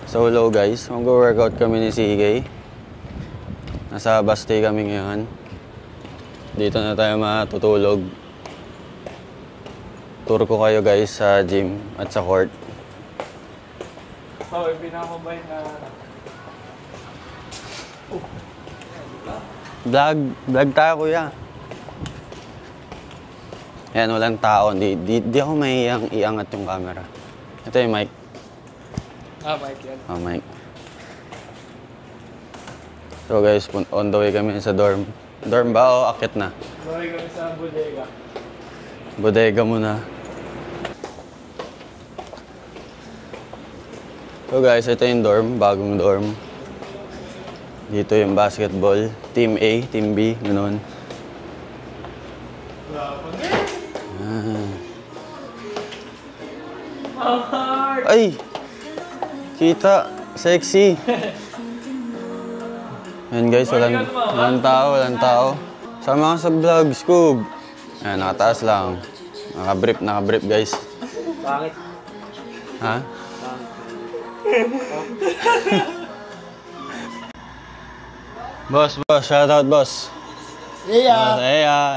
So hello guys, mag-workout kami ni CK. Nasa Bastay kami ngayon. Dito na tayo matutulog. Tour ko kayo guys sa gym at sa court. So, pinakabay na... Vlog tayo kuya. Ayan, walang tao. Di ako may iangat yung camera. Ito yung mic. Mic yan. Mic. So guys, on the way kami sa dorm. Dorm ba o akit na? Sorry kami sa bodega. Bodega muna. So guys, ito yung dorm, bagong dorm. Dito yung basketball. Team A, Team B, ganoon. Ay! Kita! Sexy! Ayan guys, walang tao. Sama ka sa vlog, Scoob! Ayan, nakataas lang. Nakabrief guys. Bakit? Ha? Boss, shoutout boss. Yeah.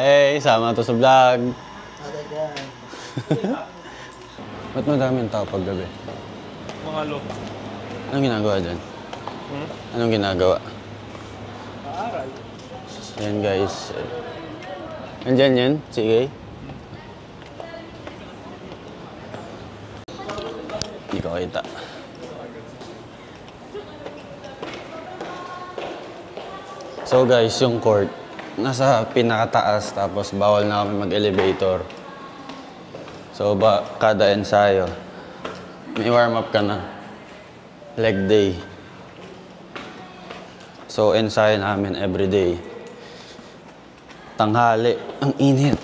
Hey, sama to sa vlog. Ba't madaming tao pag gabi? Mga lo. Anong ginagawa dyan? Anong ginagawa? Paaral. Ayan guys. Andyan yan? Sige. Hindi ko kita. So guys, yung court, nasa pinakataas tapos bawal na kami mag-elevator. So kada ensayo, may warm up ka na. Leg day. So ensayo namin every day. Tanghali, ang init.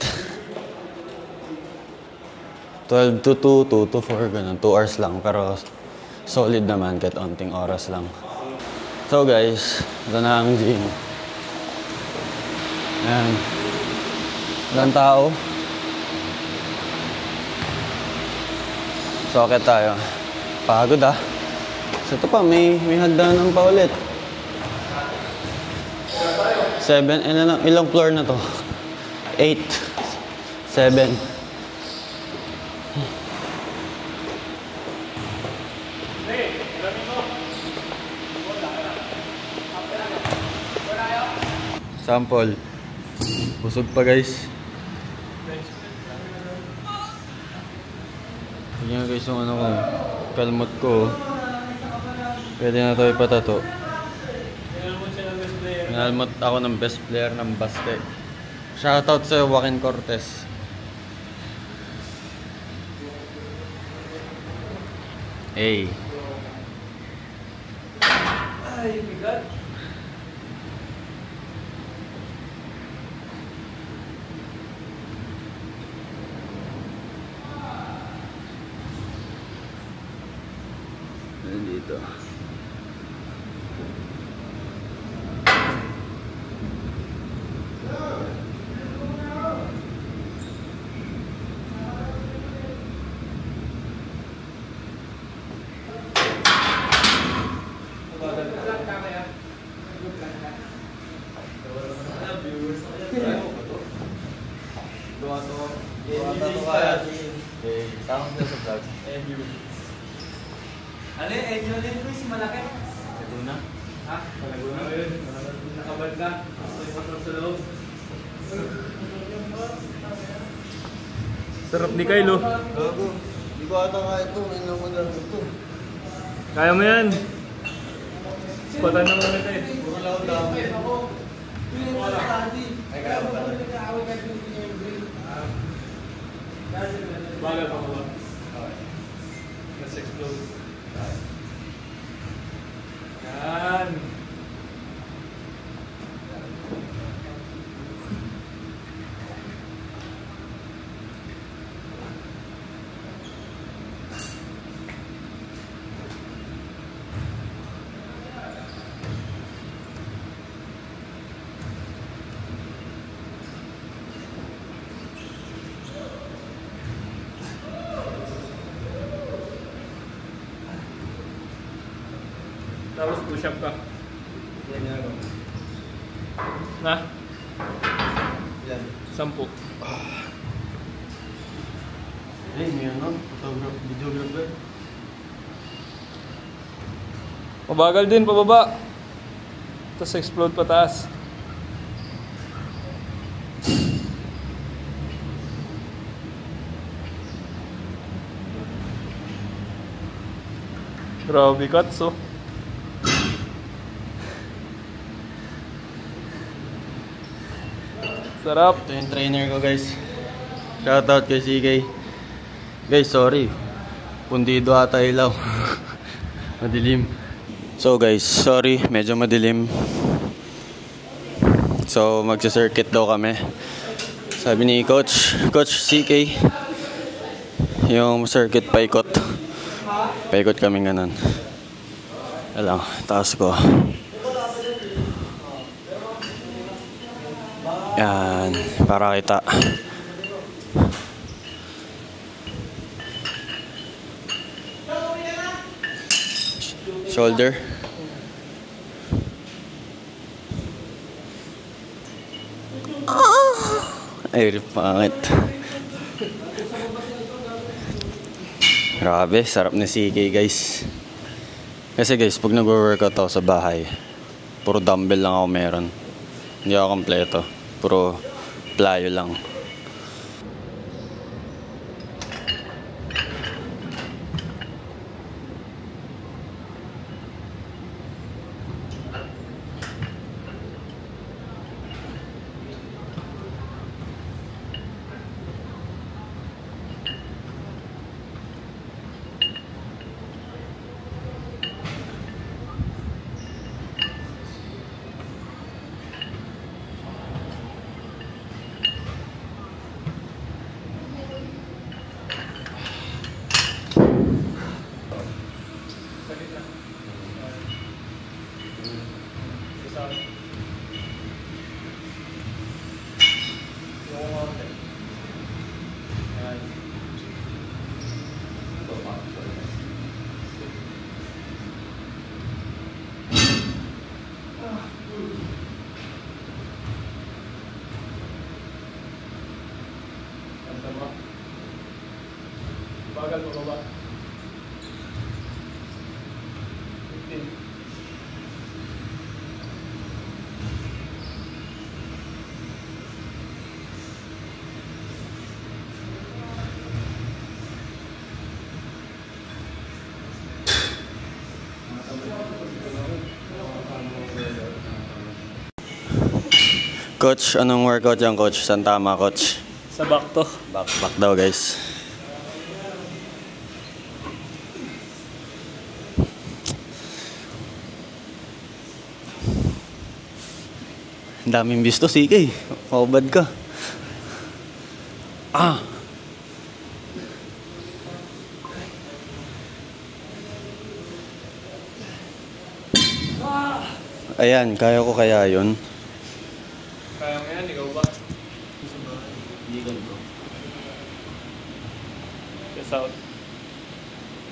12 to 2, 2 to 4, ganun. 2 hours lang, pero solid naman kahit onting oras lang. So guys, ito na ang gym. Ayan. Walang tao. So, akit tayo. Pagod ah. So, ito pa, may hagdanan pa ulit. 7, ilang floor na to? 8. 7. Sample. Busog pa guys. Tingnan guys yung ano ko. Kalmot ko. Pwede na ito ipatato. Nalmot ako ng best player ng basket. Shoutout sa Joaquin Cortez. Hey. Ay, bigat. Dito. Ano yung edge na din si malaki? Laguna. Ha? Laguna yun. Nakabad ka. Ipatong sa loob. Sarap ni Kyle, oh. Gago. Di ko ata kaya ito. Inom mo na ito. Kaya mo yan. Spatan naman nito eh. Puro lang dami. Ay, kaya mo pala. Bagal pa ko ba? Let's explode. Yan. Tapos push up ka. Yan nga ako. Na? Yan. 10. Eh, may ano? Videographer. Mabagal din, pababa. Tapos explode pataas. Grabe cuts, oh. Sarap. Ito yung trainer ko, guys. Shoutout kay CK. Guys, sorry. Pundido ata ilaw. Madilim. So guys, sorry. Medyo madilim. So magsa-circuit daw kami. Sabi ni Coach CK, yung circuit paikot. Paikot kami ganun. Alam, taas ko. Yan, para kita. Shoulder. Ay, pangit. Grabe, sarap na CK, guys. Kasi guys, pag nag-workout ako sa bahay, puro dumbbell lang ako meron. Hindi ako kompleto. Puro plyo lang. Bagal pababa. 15. Coach, anong workout yan, Coach? Saan tama, Coach? Sa back to. Back daw, guys. Ang daming bisto, CK. Maubad ka. Ah! Ayan, kaya ko kaya yun. Kaya mo yan, ikaw ba? Hindi ganito. Chest out.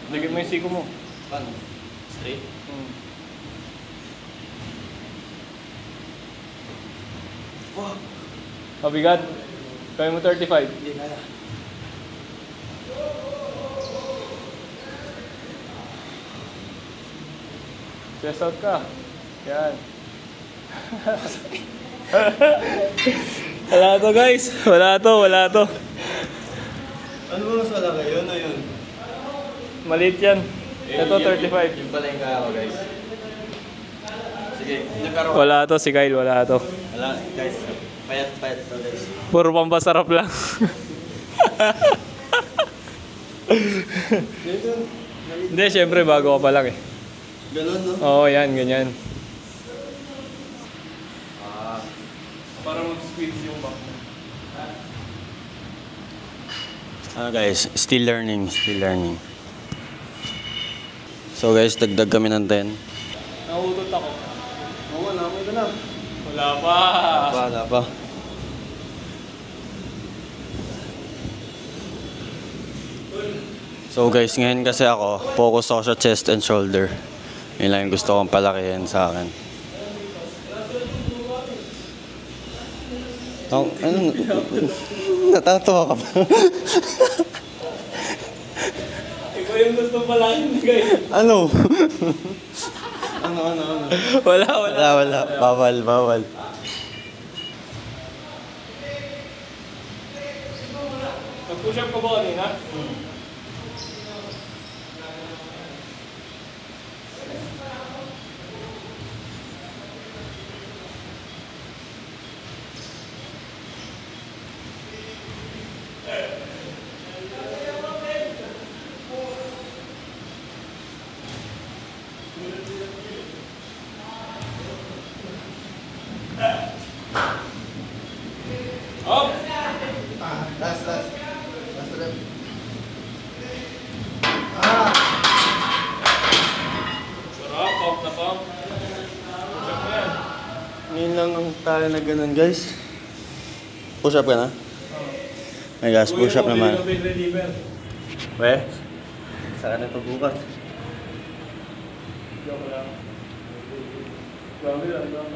Lagyan mo yung siko mo. Paano? Straight? Mabigat. Kaya mo 35. Hindi kaya. Chest out ka. Yan. Wala to, guys. Wala to. Ano ba mas malaki? Yun o yun? Maliit yan. Ito 35. Yung pala yung kaya ko, guys. Sige, nagkaroon. Wala to si Kyle, wala to. Wala, guys. Payat to, guys. Puro pampasarap lang. Hindi, syempre bago ka pa lang eh. Ganon, no? Oo, yan, ganyan. Para mag-squeeze yung back mo. Guys, still learning. So guys, dagdag kami ng 10. Nahutot ako. Oo, namoy ka na. Wala pa. Wala pa. So guys, ngayon kasi ako, focus ako sa chest and shoulder. Yun lang yung gusto kong palakihin sa akin. Ano? Natatawa ka ba? Ikaw yung gusto palakin, guys. Ano? Wala. Wala. Bawal. Nag-push up ka ba kanina? Up! Last rep. Sarap, pump na pump. Push up na yan. Ngayon lang ang tayo na ganun, guys. Push up ka na? Ay guys, push up naman. Weh, saka na ito bukas. Joke lang. Grabe lang, ibang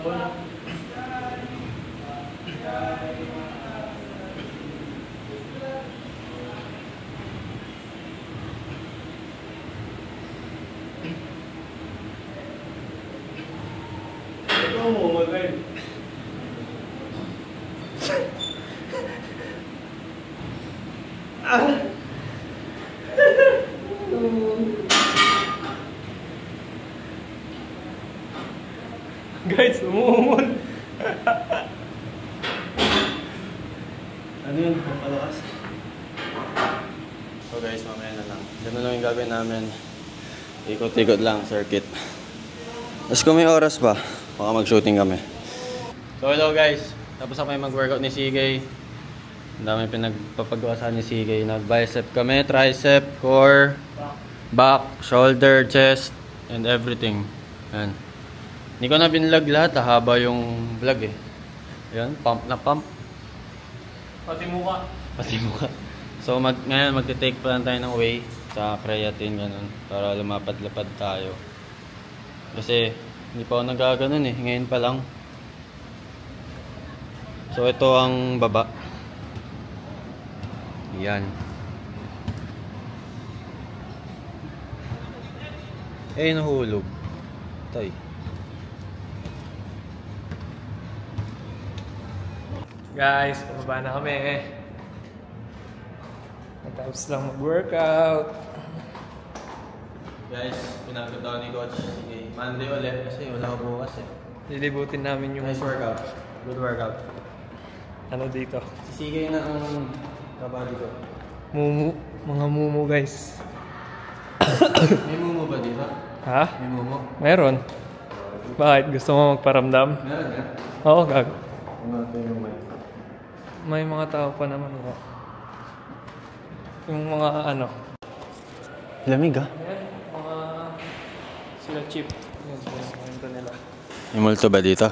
ikaw mo, mag-ride. Guys, umuumon. Ano yun? Pampalakas? So guys, mamaya na lang. Ganun lang yung gagawin namin. Ikot-ikot lang, circuit. Tapos kung may oras pa, baka mag-shooting kami. So hello guys, tapos ako yung mag-workout ni CK. Ang dami pinagpapagawa ni CK. Nag-bicep kami, tricep, core, back, shoulder, chest, and everything. Yan. Hindi ko na binlog lahat, haba yung vlog eh. Yan, pump na pump. Pati mukha. So ngayon magte-take pa lang tayo ng whey sa creatine ganun para lumapad-lapad tayo. Kasi hindi pa ako nagaganon eh, ngayon pa lang. So ito ang baba. Yan. Nahulog. Tay. Guys, pababa na kami. Matapos lang mag-workout. Guys, pinagod daw ni Coach. Sige, Monday ulit kasi wala ko bukas eh. Lilibutin namin yung Nice workout. Good workout. ano dito. Sige na ang kabady ko. Mga mumu guys. May mumo ba dito? Ha? May mumo? Meron. Bakit? Gusto mo magparamdam? Meron nga. Oo, gago. Ano yung mic? May mga tao pa naman. Yung mga ano. Lamig ah. Ayan, mga sila chip. Yan, kwento nila. May multo ba dito?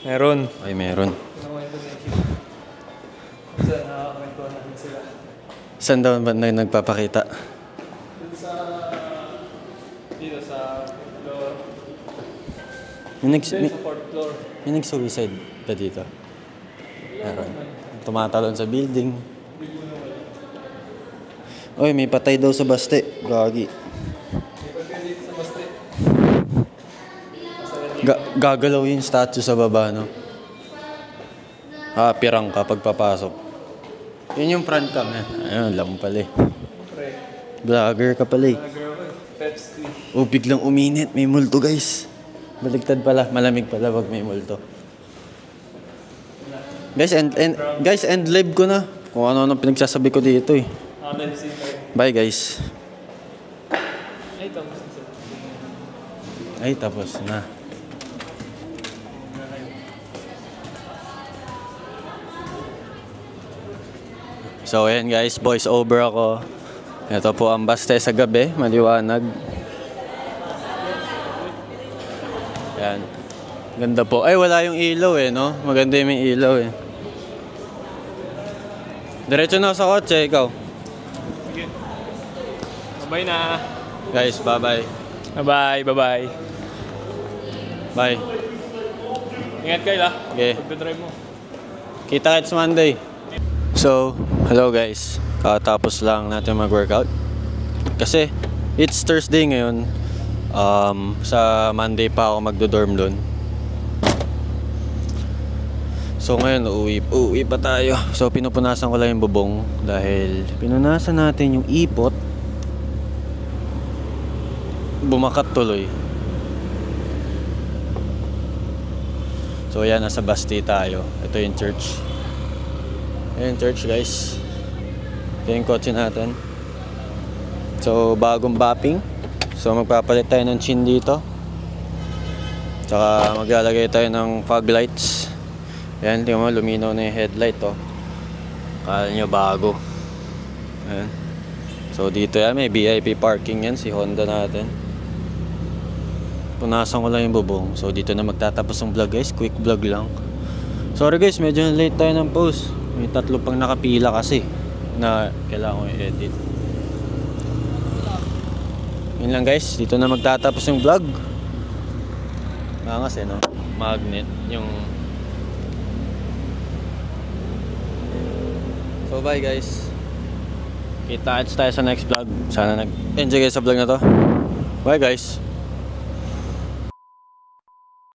Meron. Ay, meron. Kwento nila chip. Saan nakakwento natin sila. Saan daw ba na nagpapakita? Dito sa floor. May Sa fourth floor. nag-suicide ba dito? Meron. Tumatalon sa building. Oy, may patay daw sa baste. Gagi. Dito sa baste. Gagalaw yung statue sa baba, no? Pirang ka pagpapasok. Yun yung front cam, eh. Ayun, alam mo pala eh. Pre. Vlogger ka pala eh. Girl, Pepsi. Oh, biglang uminit. May multo, guys. Baligtad pala. Malamig pala wag may multo. Guys, end live ko na. Kung ano-ano pinagsasabi ko dito eh. Amen si Bye, guys. Ay, tapos na sila. Ay, tapos na. So, ayan guys, voice over ako. Ito po ang baste sa gabi, maliwanag. Ayan. Ganda po. Ay, wala yung ilaw eh, no? Maganda yung may ilaw eh. Diretso na sa kotse, ikaw. Sige. Bye na. Guys, bye-bye. Bye-bye, bye-bye. Bye. Ingat kayo lah. Okay. Pagdadrive mo. Kita kits Monday. So, hello guys. Katapos lang natin mag-workout. Kasi, it's Thursday ngayon. Sa Monday pa ako magdo-dorm doon. So ngayon, uuwi pa tayo. So pinupunasan ko lang yung bubong. Dahil pinunasan natin yung ipot. Bumakat tuloy. So yan, nasa Basti tayo. Ito yung church. Ayan yung church guys. Ito yung kotse natin. So bagong bapping. So magpapalit tayo ng chin dito. Tsaka maglalagay tayo ng fog lights. Ayan, tingnan mo, luminaw na yung headlight oh. Kala nyo bago. Ayan. So dito yan, may VIP parking yan, si Honda natin. Punasan ko lang yung bubong. So dito na magtatapos ng vlog guys, quick vlog lang. Sorry guys, medyo late tayo ng post. May 3 pang nakapila kasi na kailangan ko i-edit. Yun lang guys, dito na magtatapos yung vlog. Angas no? Magnet yung... So bye guys. Kita-kits tayo sa next vlog. Sana nag-enjoy kayo sa vlog na to. Bye guys.